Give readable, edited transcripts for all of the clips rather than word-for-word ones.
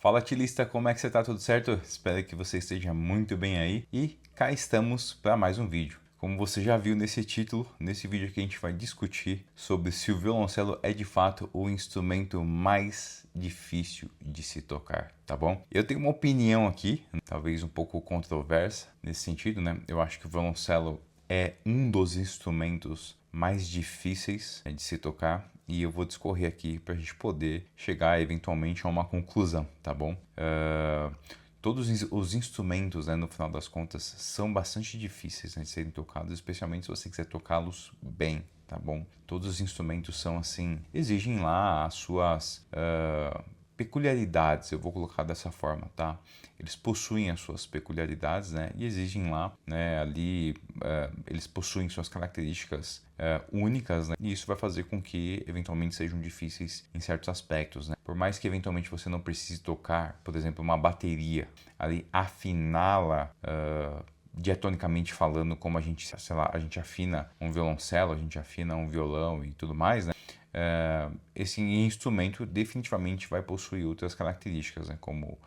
Fala, Tilista, como é que você tá? Tudo certo? Espero que você esteja muito bem aí. E cá estamos para mais um vídeo. Como você já viu nesse título, nesse vídeo aqui a gente vai discutir sobre se o violoncelo é de fato o instrumento mais difícil de se tocar, tá bom? Eu tenho uma opinião aqui, talvez um pouco controversa nesse sentido, né? Eu acho que o violoncelo é um dos instrumentos mais difíceis de se tocar e eu vou discorrer aqui para a gente poder chegar eventualmente a uma conclusão, tá bom? Todos os instrumentos, né, no final das contas, são bastante difíceis, né, de serem tocados, especialmente se você quiser tocá-los bem, tá bom? Todos os instrumentos são assim, exigem lá as suas peculiaridades, eu vou colocar dessa forma, tá? Eles possuem as suas peculiaridades, né? E exigem lá, né? Ali, eles possuem suas características únicas, né? E isso vai fazer com que, eventualmente, sejam difíceis em certos aspectos, né? Por mais que, eventualmente, você não precise tocar, por exemplo, uma bateria, ali, afiná-la diatonicamente falando, como a gente, sei lá, a gente afina um violoncelo, a gente afina um violão e tudo mais, né? Esse instrumento definitivamente vai possuir outras características, né? Como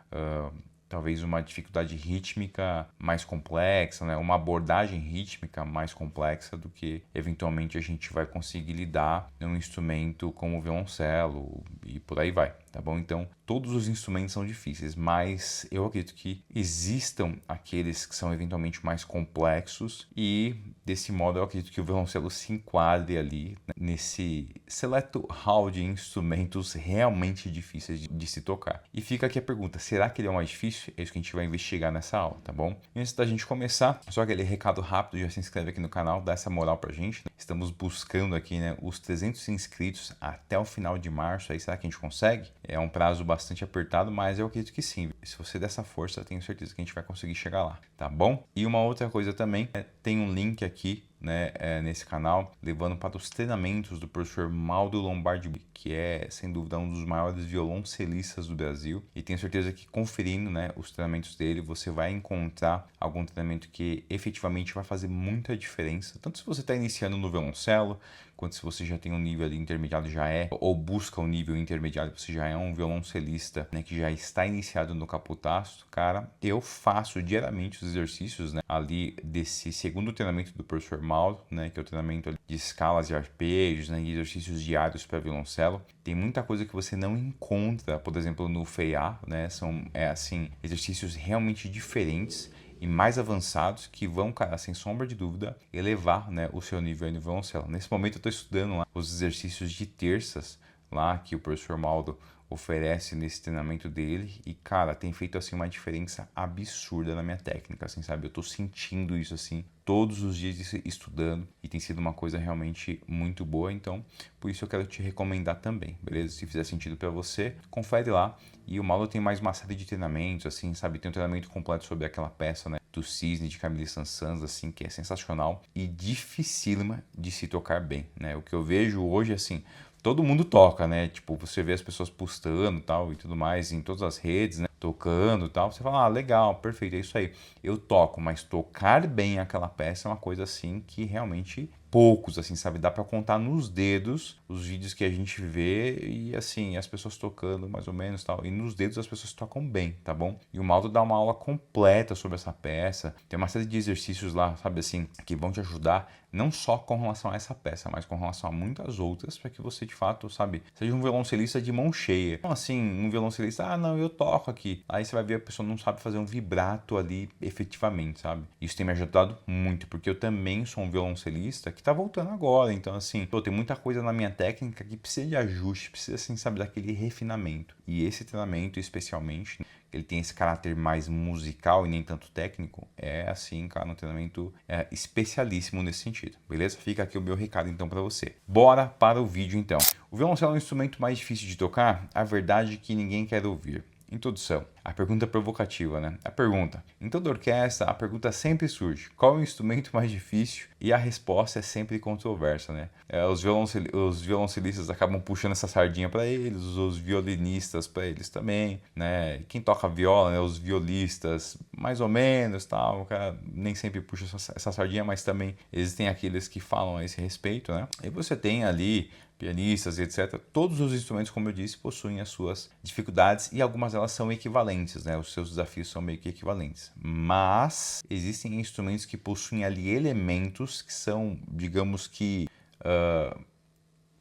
talvez uma dificuldade rítmica mais complexa, né? Uma abordagem rítmica mais complexa do que eventualmente a gente vai conseguir lidar num instrumento como o violoncelo e por aí vai, tá bom? Então, todos os instrumentos são difíceis, mas eu acredito que existam aqueles que são eventualmente mais complexos e, desse modo, eu acredito que o violoncelo se enquadre ali, né, nesse seleto hall de instrumentos realmente difíceis de se tocar. E fica aqui a pergunta, será que ele é o mais difícil? É isso que a gente vai investigar nessa aula, tá bom? Antes da gente começar, só aquele recado rápido, já se inscreve aqui no canal, dá essa moral pra gente, né? Estamos buscando aqui, né, os 300 inscritos até o final de março, aí será que a gente consegue? É um prazo bastante apertado, mas eu acredito que sim. Se você der essa força, tenho certeza que a gente vai conseguir chegar lá, tá bom? E uma outra coisa também, tem um link aqui, né, nesse canal, levando para os treinamentos do professor Maldo Lombardi, que é, sem dúvida, um dos maiores violoncelistas do Brasil. E tenho certeza que conferindo, né, os treinamentos dele, você vai encontrar algum treinamento que efetivamente vai fazer muita diferença. Tanto se você está iniciando no violoncelo, quanto se você já tem um nível ali intermediário, já é, ou busca um nível intermediário, você já é um violoncelista, né, que já está iniciado no caputasto. Cara, eu faço diariamente os exercícios, né, ali desse segundo treinamento do professor Maldo, né, que é o treinamento de escalas e arpejos, né, e exercícios diários para violoncelo. Tem muita coisa que você não encontra, por exemplo, no FEA, né, são, assim, exercícios realmente diferentes e mais avançados que vão, cara, sem sombra de dúvida, elevar, né, o seu nível aí no violoncelo. Nesse momento eu estou estudando lá os exercícios de terças lá que o professor Maldo oferece nesse treinamento dele e, cara, tem feito assim uma diferença absurda na minha técnica, assim, sabe? Eu tô sentindo isso assim todos os dias estudando e tem sido uma coisa realmente muito boa, então por isso eu quero te recomendar também, beleza? Se fizer sentido para você, confere lá. E o Maldo tem mais uma série de treinamentos, assim, sabe? Tem um treinamento completo sobre aquela peça, né, do Cisne de Camille Saint-Saëns, assim, que é sensacional e dificílima de se tocar bem, né? O que eu vejo hoje, assim, todo mundo toca, né? Tipo, você vê as pessoas postando tal e tudo mais em todas as redes, né? Tocando e tal. Você fala, ah, legal, perfeito, é isso aí. Eu toco, mas tocar bem aquela peça é uma coisa assim que realmente poucos, assim, sabe? Dá pra contar nos dedos os vídeos que a gente vê e, assim, as pessoas tocando mais ou menos tal. E nos dedos as pessoas tocam bem, tá bom? E o Maldo dá uma aula completa sobre essa peça. Tem uma série de exercícios lá, sabe assim, que vão te ajudar não só com relação a essa peça, mas com relação a muitas outras, para que você de fato, sabe, seja um violoncelista de mão cheia. Então, assim, um violoncelista, ah, não, eu toco aqui. Aí você vai ver a pessoa não sabe fazer um vibrato ali efetivamente, sabe? Isso tem me ajudado muito, porque eu também sou um violoncelista que tá voltando agora. Então, assim, pô, tem muita coisa na minha técnica que precisa de ajuste, precisa, assim, sabe, daquele refinamento. E esse treinamento, especialmente, ele tem esse caráter mais musical e nem tanto técnico, é assim, cara, um treinamento especialíssimo nesse sentido, beleza? Fica aqui o meu recado então para você. Bora para o vídeo então. O violoncelo é um instrumento mais difícil de tocar? A verdade é que ninguém quer ouvir. Introdução. A pergunta provocativa, né? A pergunta. Em toda orquestra, a pergunta sempre surge. Qual é o instrumento mais difícil E a resposta é sempre controversa, né? Os violoncelistas acabam puxando essa sardinha para eles, os violinistas para eles também, né? Quem toca viola, né? Os violistas, mais ou menos, tal. O cara nem sempre puxa essa sardinha, mas também existem aqueles que falam a esse respeito, né? E você tem ali pianistas, etc. Todos os instrumentos, como eu disse, possuem as suas dificuldades e algumas delas são equivalentes, né? Os seus desafios são meio que equivalentes. Mas existem instrumentos que possuem ali elementos que são, digamos que,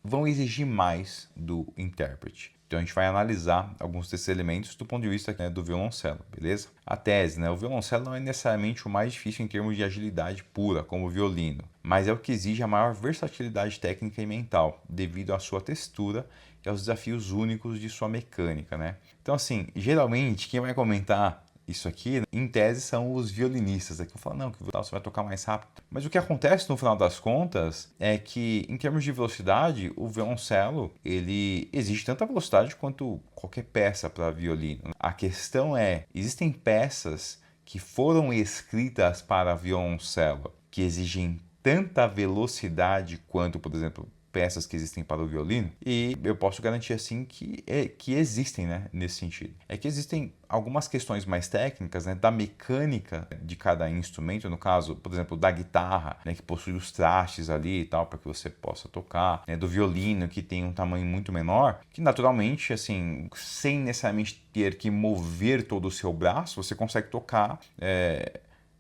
vão exigir mais do intérprete. Então a gente vai analisar alguns desses elementos do ponto de vista, né, do violoncelo, beleza? A tese, né? O violoncelo não é necessariamente o mais difícil em termos de agilidade pura, como o violino, mas é o que exige a maior versatilidade técnica e mental, devido à sua textura e aos desafios únicos de sua mecânica, né? Então assim, geralmente quem vai comentar isso aqui, em tese, são os violinistas. Aqui eu falo, não, que você vai tocar mais rápido. Mas o que acontece no final das contas é que, em termos de velocidade, o violoncelo, ele exige tanta velocidade quanto qualquer peça para violino. A questão é, existem peças que foram escritas para violoncelo, que exigem tanta velocidade quanto, por exemplo, peças que existem para o violino, e eu posso garantir assim que existem, né, nesse sentido. É que existem algumas questões mais técnicas, né, da mecânica de cada instrumento, no caso, por exemplo, da guitarra, né, que possui os trastes ali e tal, para que você possa tocar, né, do violino, que tem um tamanho muito menor, que naturalmente, assim, sem necessariamente ter que mover todo o seu braço, você consegue tocar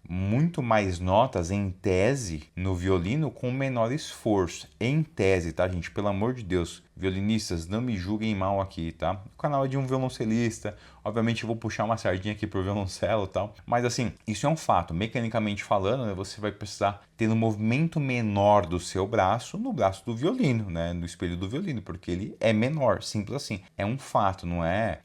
muito mais notas em tese no violino com menor esforço. Em tese, tá, gente? Pelo amor de Deus, violinistas, não me julguem mal aqui, tá? O canal é de um violoncelista, obviamente eu vou puxar uma sardinha aqui pro violoncelo e tal, mas assim, isso é um fato. Mecanicamente falando, né, você vai precisar ter um movimento menor do seu braço no braço do violino, né? No espelho do violino, porque ele é menor, simples assim. É um fato, não é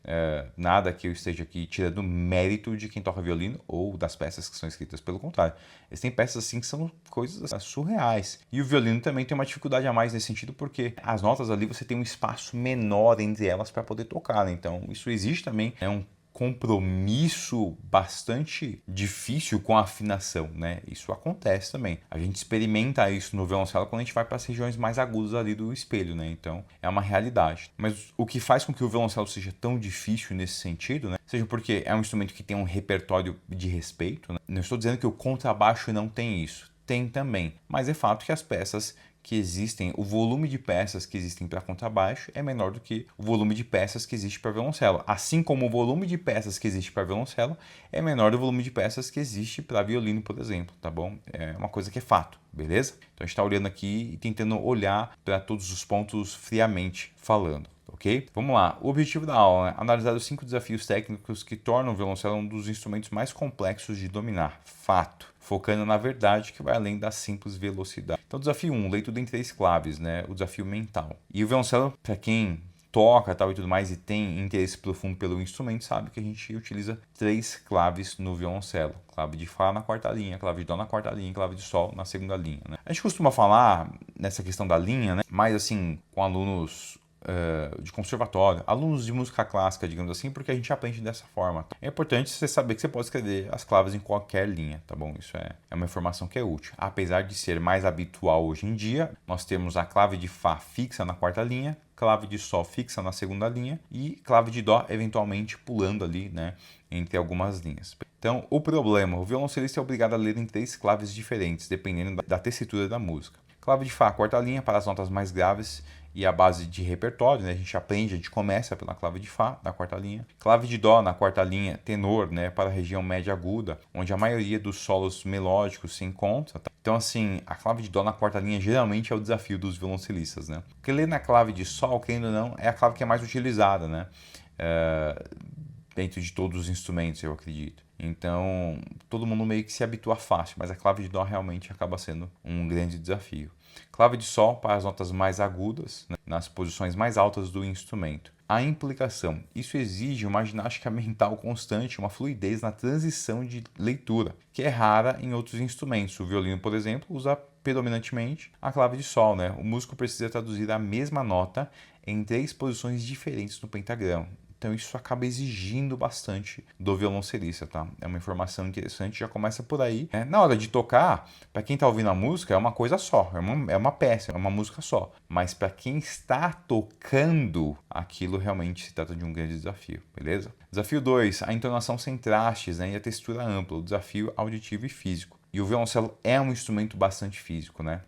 nada que eu esteja aqui tirando mérito de quem toca violino ou das peças que são escritas. Pelo contrário, existem peças assim que são coisas surreais. E o violino também tem uma dificuldade a mais nesse sentido, porque as notas ali você tem um espaço menor entre elas para poder tocar, né? Então isso exige também um compromisso bastante difícil com a afinação, né? Isso acontece também. A gente experimenta isso no violoncelo quando a gente vai para as regiões mais agudas ali do espelho, né? Então é uma realidade. Mas o que faz com que o violoncelo seja tão difícil nesse sentido, né? Seja porque é um instrumento que tem um repertório de respeito, né? Não estou dizendo que o contrabaixo não tem isso. Tem também. Mas é fato que as peças que existem, o volume de peças que existem para contrabaixo é menor do que o volume de peças que existe para violoncelo. Assim como o volume de peças que existe para violoncelo é menor do volume de peças que existe para violino, por exemplo, tá bom? É uma coisa que é fato, beleza? Então a gente está olhando aqui e tentando olhar para todos os pontos friamente falando. Ok? Vamos lá. O objetivo da aula é analisar os 5 desafios técnicos que tornam o violoncelo um dos instrumentos mais complexos de dominar. Fato. Focando na verdade que vai além da simples velocidade. Então, desafio 1, leitura em 3 claves, né? O desafio mental. E o violoncelo, para quem toca tal e tudo mais e tem interesse profundo pelo instrumento, sabe que a gente utiliza 3 claves no violoncelo. Clave de Fá na quarta linha, clave de Dó na quarta linha, clave de Sol na segunda linha, né? A gente costuma falar nessa questão da linha, né? Mais assim, com alunos de conservatório, alunos de música clássica, digamos assim, porque a gente aprende dessa forma. É importante você saber que você pode escrever as claves em qualquer linha, tá bom? Isso é uma informação que é útil. Apesar de ser mais habitual hoje em dia, nós temos a clave de Fá fixa na quarta linha, clave de Sol fixa na segunda linha e clave de Dó eventualmente pulando ali, né, entre algumas linhas. Então, o problema, o violoncelista é obrigado a ler em 3 claves diferentes, dependendo da tessitura da música. Clave de Fá, quarta linha, para as notas mais graves e a base de repertório, né? A gente começa pela clave de Fá, na quarta linha. Clave de Dó, na quarta linha, tenor, né? Para a região média aguda, onde a maioria dos solos melódicos se encontra. Tá? Então, assim, a clave de Dó na quarta linha geralmente é o desafio dos violoncelistas, né? Porque ler na clave de Sol, querendo ou não, é a clave que é mais utilizada, né? Dentro de todos os instrumentos, eu acredito. Então, todo mundo meio que se habitua fácil, mas a clave de Dó realmente acaba sendo um grande desafio. Clave de Sol para as notas mais agudas, né, nas posições mais altas do instrumento. A implicação. Isso exige uma ginástica mental constante, uma fluidez na transição de leitura, que é rara em outros instrumentos. O violino, por exemplo, usa predominantemente a clave de Sol, né? O músico precisa traduzir a mesma nota em 3 posições diferentes no pentagrama. Então isso acaba exigindo bastante do violoncelista, tá? É uma informação interessante, já começa por aí. Na hora de tocar, para quem tá ouvindo a música, é uma coisa só, é uma peça, é uma música só. Mas para quem está tocando, aquilo realmente se trata de um grande desafio, beleza? Desafio 2, a entonação sem trastes, né? E a textura ampla, o desafio auditivo e físico. E o violoncelo é um instrumento bastante físico, né?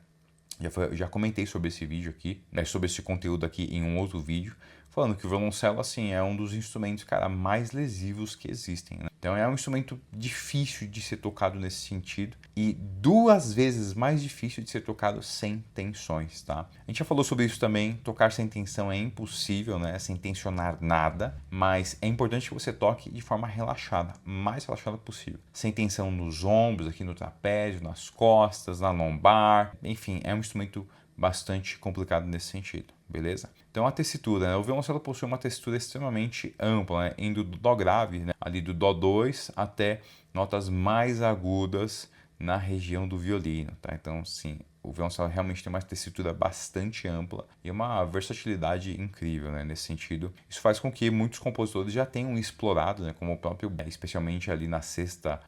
Já comentei sobre esse vídeo aqui, né, sobre esse conteúdo aqui em um outro vídeo, falando que o violoncelo, assim, é um dos instrumentos, cara, mais lesivos que existem, né? Então é um instrumento difícil de ser tocado nesse sentido e 2 vezes mais difícil de ser tocado sem tensões, tá? A gente já falou sobre isso também, tocar sem tensão é impossível, né? Sem tensionar nada, mas é importante que você toque de forma relaxada, mais relaxada possível. Sem tensão nos ombros, aqui no trapézio, nas costas, na lombar, enfim, é um instrumento bastante complicado nesse sentido, beleza? Então a tessitura, né? O violoncelo possui uma textura extremamente ampla, né? Indo do dó grave, né? Ali do dó 2 até notas mais agudas na região do violino, tá? Então sim, o violoncelo realmente tem uma tessitura bastante ampla e uma versatilidade incrível, né? Nesse sentido, isso faz com que muitos compositores já tenham explorado, né? Como o próprio, especialmente ali na sexta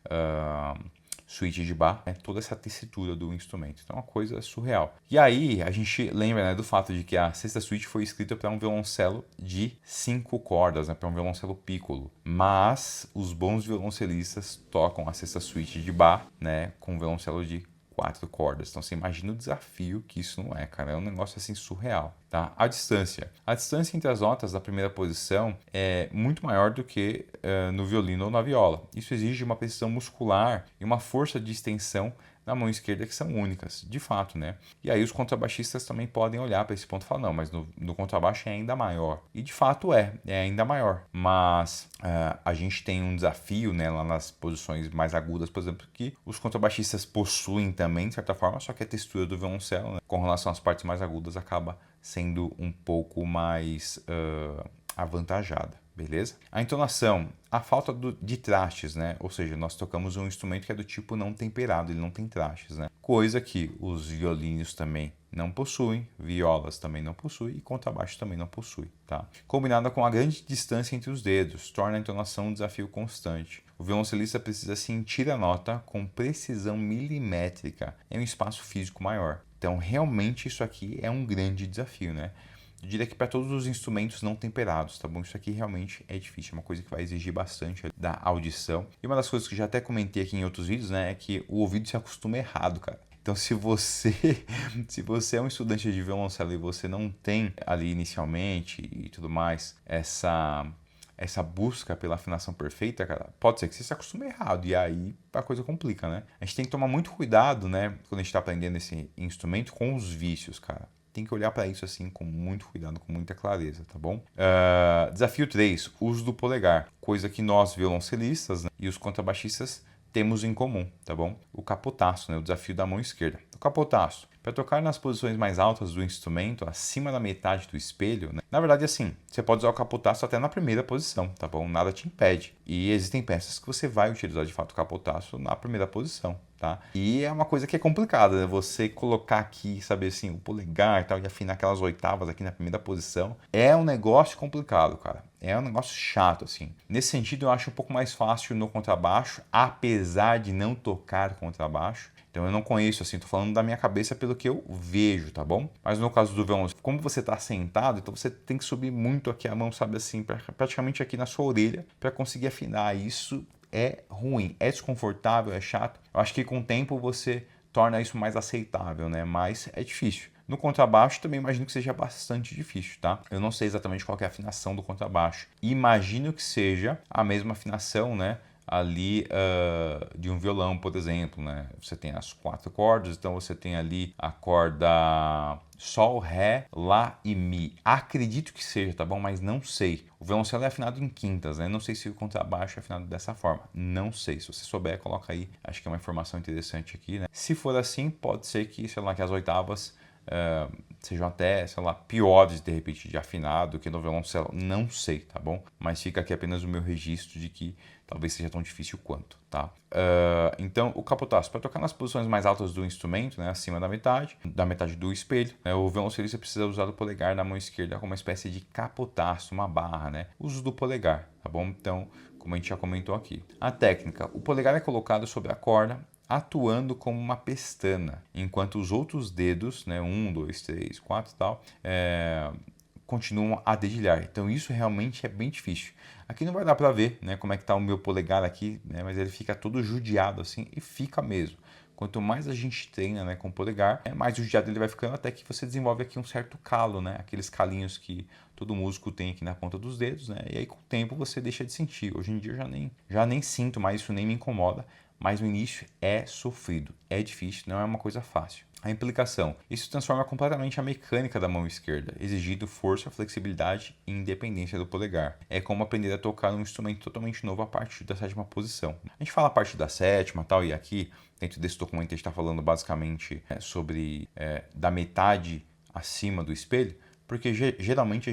suíte de Bach, toda essa tessitura do instrumento. Então é uma coisa surreal. E aí a gente lembra, né, do fato de que a sexta suíte foi escrita para um violoncelo de 5 cordas, né, para um violoncelo piccolo. Mas os bons violoncelistas tocam a sexta suíte de Bach, né, com um violoncelo de 4 cordas. Então você imagina o desafio que isso não é, cara. É um negócio assim surreal, tá? A distância entre as notas da primeira posição é muito maior do que no violino ou na viola. Isso exige uma precisão muscular e uma força de extensão na mão esquerda que são únicas, de fato, né? E aí os contrabaixistas também podem olhar para esse ponto e falar, não, mas no contrabaixo é ainda maior. E de fato é ainda maior. Mas a gente tem um desafio, né, lá nas posições mais agudas, por exemplo, que os contrabaixistas possuem também, de certa forma, só que a textura do violoncelo, né, com relação às partes mais agudas, acaba sendo um pouco mais avantajada. Beleza? A entonação, a falta de trastes, né? Ou seja, nós tocamos um instrumento que é do tipo não temperado, ele não tem trastes, né? Coisa que os violinos também não possuem, violas também não possuem e contrabaixo também não possui, tá? Combinada com a grande distância entre os dedos, torna a entonação um desafio constante. O violoncelista precisa sentir a nota com precisão milimétrica em um espaço físico maior. Então, realmente isso aqui é um grande desafio, né? Eu diria que para todos os instrumentos não temperados, tá bom? Isso aqui realmente é difícil, é uma coisa que vai exigir bastante da audição. E uma das coisas que eu já até comentei aqui em outros vídeos, né, é que o ouvido se acostuma errado, cara. Então, se você é um estudante de violoncelo e você não tem ali inicialmente e tudo mais essa busca pela afinação perfeita, cara, pode ser que você se acostume errado e aí a coisa complica, né? A gente tem que tomar muito cuidado, né, quando a gente está aprendendo esse instrumento com os vícios, cara. Tem que olhar para isso assim com muito cuidado, com muita clareza, tá bom? Desafio 3, uso do polegar, coisa que nós violoncelistas, né, e os contrabaixistas temos em comum, tá bom? O capotaço, né, o desafio da mão esquerda. O capotaço, para tocar nas posições mais altas do instrumento, acima da metade do espelho, né? Na verdade, assim, você pode usar o capotaço até na primeira posição, tá bom? Nada te impede. E existem peças que você vai utilizar de fato o capotaço na primeira posição, tá? E é uma coisa que é complicada, né? Você colocar aqui, saber assim, o polegar e tal, e afinar aquelas oitavas aqui na primeira posição, é um negócio complicado, cara. É um negócio chato, assim. Nesse sentido, eu acho um pouco mais fácil no contrabaixo, apesar de não tocar contrabaixo. Então eu não conheço, assim, tô falando da minha cabeça pelo que eu vejo, tá bom? Mas no caso do violão, como você tá sentado, então você tem que subir muito aqui a mão, sabe assim, praticamente aqui na sua orelha, para conseguir afinar. Isso é ruim, é desconfortável, é chato. Eu acho que com o tempo você torna isso mais aceitável, né? Mas é difícil. No contrabaixo também imagino que seja bastante difícil, tá? Eu não sei exatamente qual que é a afinação do contrabaixo. Imagino que seja a mesma afinação, né, ali de um violão, por exemplo, né? Você tem as 4 cordas, então você tem ali a corda Sol, Ré, Lá e Mi. Acredito que seja, tá bom? Mas não sei. O violoncelo é afinado em quintas, né? Não sei se o contrabaixo é afinado dessa forma. Não sei. Se você souber, coloca aí. Acho que é uma informação interessante aqui, né? Se for assim, pode ser que, sei lá, que as oitavas sejam até, sei lá, piores de repente de afinar do que no violoncelo, não sei, tá bom? Mas fica aqui apenas o meu registro de que talvez seja tão difícil quanto, tá? Então, o capotaço, para tocar nas posições mais altas do instrumento, né, acima da metade do espelho, né, o violoncelista precisa usar o polegar na mão esquerda como uma espécie de capotaço, uma barra, né? Uso do polegar, tá bom? Então, como a gente já comentou aqui. A técnica, o polegar é colocado sobre a corda, atuando como uma pestana, enquanto os outros dedos, né, 1, 2, 3, 4 e tal, continuam a dedilhar. Então isso realmente é bem difícil. Aqui não vai dar para ver, né, como é que tá o meu polegar aqui, né, mas ele fica todo judiado assim e fica mesmo. Quanto mais a gente treina, né, com o polegar, mais judiado ele vai ficando até que você desenvolve aqui um certo calo, né, aqueles calinhos que todo músico tem aqui na ponta dos dedos, né, e aí com o tempo você deixa de sentir. Hoje em dia eu já nem sinto mais, isso nem me incomoda, mas no início é sofrido, é difícil, não é uma coisa fácil. A implicação. Isso transforma completamente a mecânica da mão esquerda, exigindo força, flexibilidade e independência do polegar. É como aprender a tocar um instrumento totalmente novo a partir da sétima posição. A gente fala a partir da sétima tal, e aqui, dentro desse documento, a gente está falando basicamente sobre da metade acima do espelho, porque geralmente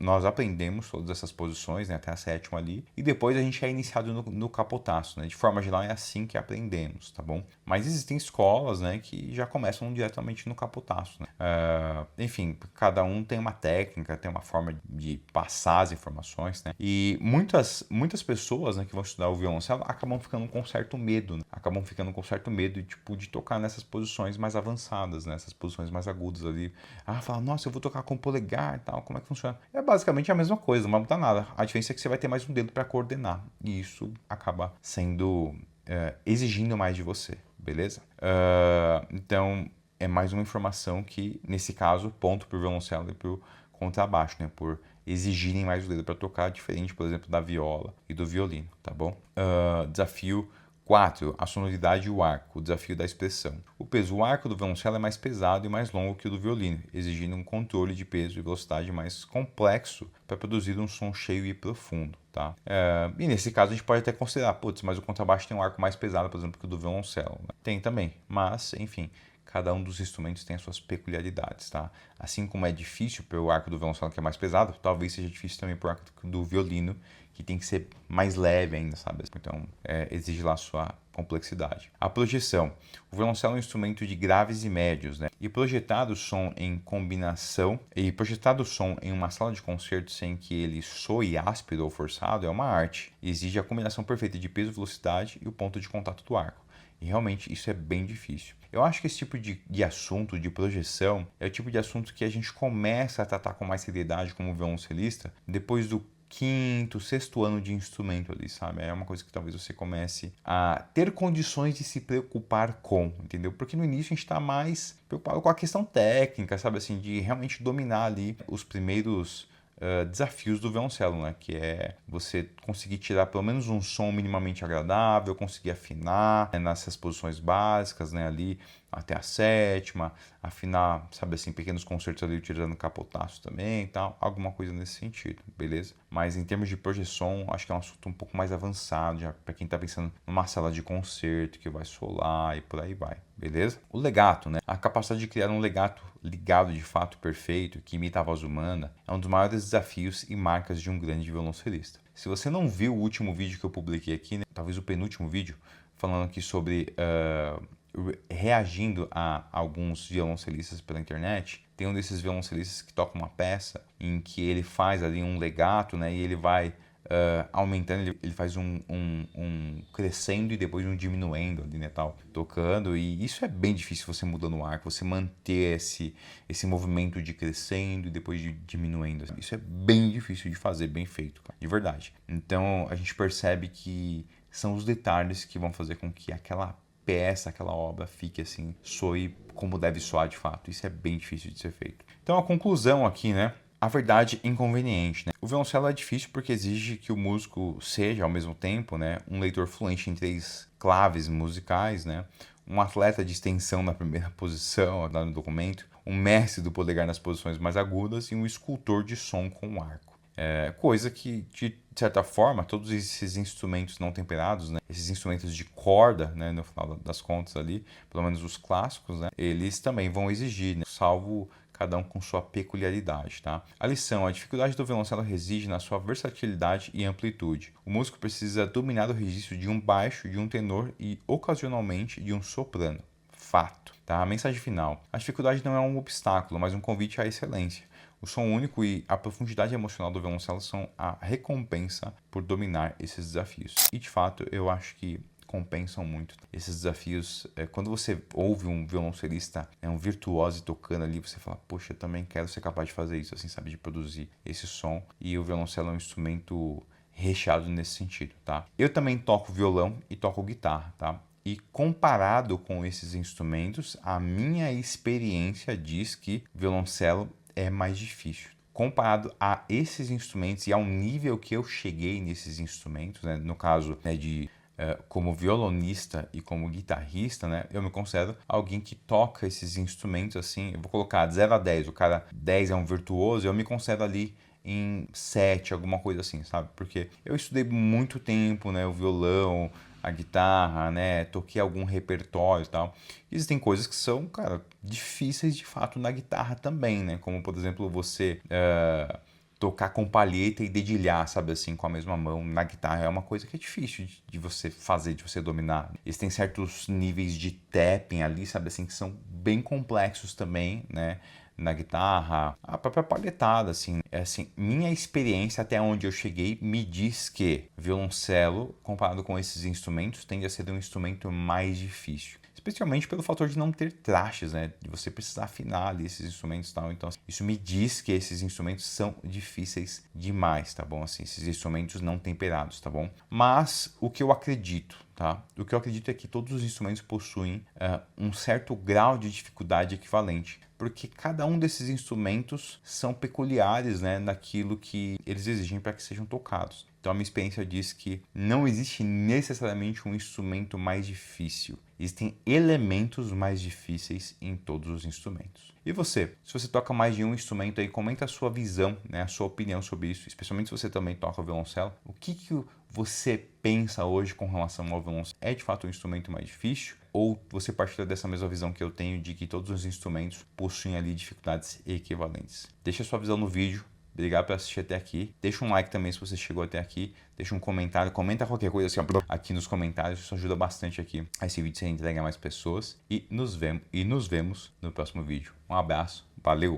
nós aprendemos todas essas posições, né, até a sétima ali, e depois a gente é iniciado no capotaço, né? De forma geral é assim que aprendemos, tá bom? Mas existem escolas, né, que já começam diretamente no capotaço, né? Enfim, cada um tem uma técnica, tem uma forma de passar as informações, né? E muitas pessoas, né, que vão estudar o violoncelo acabam ficando com certo medo, né? Tipo, de tocar nessas posições mais avançadas, né? Essas posições mais agudas ali. Fala, nossa, eu vou tocar com o polegar e tal, como é que funciona? É basicamente a mesma coisa, não vai mudar nada. A diferença é que você vai ter mais um dedo para coordenar. E isso acaba sendo exigindo mais de você, beleza? Então, é mais uma informação que, nesse caso, ponto para o violoncelo e para o contrabaixo, né? Por exigirem mais o dedo para tocar, diferente, por exemplo, da viola e do violino, tá bom? Desafio 4. A sonoridade e o arco, o desafio da expressão. O peso, o arco do violoncelo é mais pesado e mais longo que o do violino, exigindo um controle de peso e velocidade mais complexo para produzir um som cheio e profundo. Tá? E nesse caso a gente pode até considerar, putz, mas o contrabaixo tem um arco mais pesado, por exemplo, que o do violoncelo. Né? Tem também, mas, enfim, cada um dos instrumentos tem as suas peculiaridades, tá? Assim como é difícil para o arco do violoncelo que é mais pesado, talvez seja difícil também para o arco do violino, que tem que ser mais leve ainda, sabe? Então, exige lá a sua complexidade. A projeção. O violoncelo é um instrumento de graves e médios, né? E projetar o som em uma sala de concerto sem que ele soe áspero ou forçado é uma arte. Exige a combinação perfeita de peso, velocidade e o ponto de contato do arco. E realmente isso é bem difícil. Eu acho que esse tipo de assunto, de projeção, é o tipo de assunto que a gente começa a tratar com mais seriedade como violoncelista depois do quinto, sexto ano de instrumento ali, sabe? É uma coisa que talvez você comece a ter condições de se preocupar com, entendeu? Porque no início a gente está mais preocupado com a questão técnica, sabe? Assim, de realmente dominar ali os primeiros desafios do violoncelo, né? Que é você conseguir tirar pelo menos um som minimamente agradável, conseguir afinar, né, nessas posições básicas, né? Ali até a sétima, afinar, sabe assim, pequenos concertos ali utilizando capotaço também e tal, alguma coisa nesse sentido, beleza? Mas em termos de projeção, acho que é um assunto um pouco mais avançado, já para quem tá pensando numa sala de concerto que vai solar e por aí vai, beleza? O legato, né? A capacidade de criar um legato ligado de fato perfeito, que imita a voz humana, é um dos maiores desafios e marcas de um grande violoncelista. Se você não viu o último vídeo que eu publiquei aqui, né? Talvez o penúltimo vídeo, falando aqui sobre reagindo a alguns violoncelistas pela internet, tem um desses violoncelistas que toca uma peça em que ele faz ali um legato, né, e ele vai aumentando, ele faz um crescendo e depois um diminuendo ali, né, tal, tocando, e isso é bem difícil você mudando o arco, você manter esse movimento de crescendo e depois de diminuindo, isso é bem difícil de fazer, bem feito, cara, de verdade. Então a gente percebe que são os detalhes que vão fazer com que aquela peça, aquela obra fique assim, soe como deve soar de fato. Isso é bem difícil de ser feito. Então a conclusão aqui, né? A verdade inconveniente, né? O violoncelo é difícil porque exige que o músico seja, ao mesmo tempo, né, um leitor fluente em 3 claves musicais, né? Um atleta de extensão na primeira posição, lá no documento, um mestre do polegar nas posições mais agudas e um escultor de som com arco. Coisa que, de certa forma, todos esses instrumentos não temperados, né, esses instrumentos de corda, né, no final das contas ali, pelo menos os clássicos, né, eles também vão exigir, né, salvo cada um com sua peculiaridade, tá? A lição: a dificuldade do violoncelo reside na sua versatilidade e amplitude. O músico precisa dominar o registro de um baixo, de um tenor e, ocasionalmente, de um soprano. Fato. Tá? A mensagem final: a dificuldade não é um obstáculo, mas um convite à excelência. O som único e a profundidade emocional do violoncelo são a recompensa por dominar esses desafios. E, de fato, eu acho que compensam muito esses desafios. Quando você ouve um violoncelista, um virtuoso tocando ali, você fala, poxa, eu também quero ser capaz de fazer isso, assim, sabe, de produzir esse som. E o violoncelo é um instrumento recheado nesse sentido, tá? Eu também toco violão e toco guitarra, tá? E comparado com esses instrumentos, a minha experiência diz que violoncelo é mais difícil. Comparado a esses instrumentos e ao nível que eu cheguei nesses instrumentos, né, no caso, né, como violonista e como guitarrista, né, eu me considero alguém que toca esses instrumentos assim, eu vou colocar de 0 a 10, o cara 10 é um virtuoso, eu me considero ali em 7, alguma coisa assim, sabe? Porque eu estudei muito tempo, né, o violão, a guitarra, né, toquei algum repertório e tal. Existem coisas que são, cara, difíceis de fato na guitarra também, né? Como, por exemplo, você tocar com palheta e dedilhar, sabe, assim, com a mesma mão na guitarra é uma coisa que é difícil de você fazer, de você dominar. Existem certos níveis de tapping ali, sabe, assim, que são bem complexos também, né, na guitarra. A própria palhetada, assim, minha experiência até onde eu cheguei me diz que violoncelo, comparado com esses instrumentos, tende a ser um instrumento mais difícil. Especialmente pelo fator de não ter trastes, né? De você precisar afinar ali esses instrumentos e tal. Então, isso me diz que esses instrumentos são difíceis demais, tá bom? Assim, esses instrumentos não temperados, tá bom? Mas o que eu acredito, tá? O que eu acredito é que todos os instrumentos possuem um certo grau de dificuldade equivalente, porque cada um desses instrumentos são peculiares, né, naquilo que eles exigem para que sejam tocados. Então a minha experiência diz que não existe necessariamente um instrumento mais difícil. Existem elementos mais difíceis em todos os instrumentos. E você? Se você toca mais de um instrumento aí, comenta a sua visão, né, a sua opinião sobre isso, especialmente se você também toca violoncelo. O que você pensa hoje com relação ao violoncelo? É de fato um instrumento mais difícil? Ou você partilha dessa mesma visão que eu tenho de que todos os instrumentos possuem ali dificuldades equivalentes? Deixa a sua visão no vídeo. Obrigado por assistir até aqui. Deixa um like também se você chegou até aqui. Deixa um comentário. Comenta qualquer coisa assim, aqui nos comentários. Isso ajuda bastante aqui a esse vídeo ser entregue a mais pessoas. E nos vemos no próximo vídeo. Um abraço. Valeu!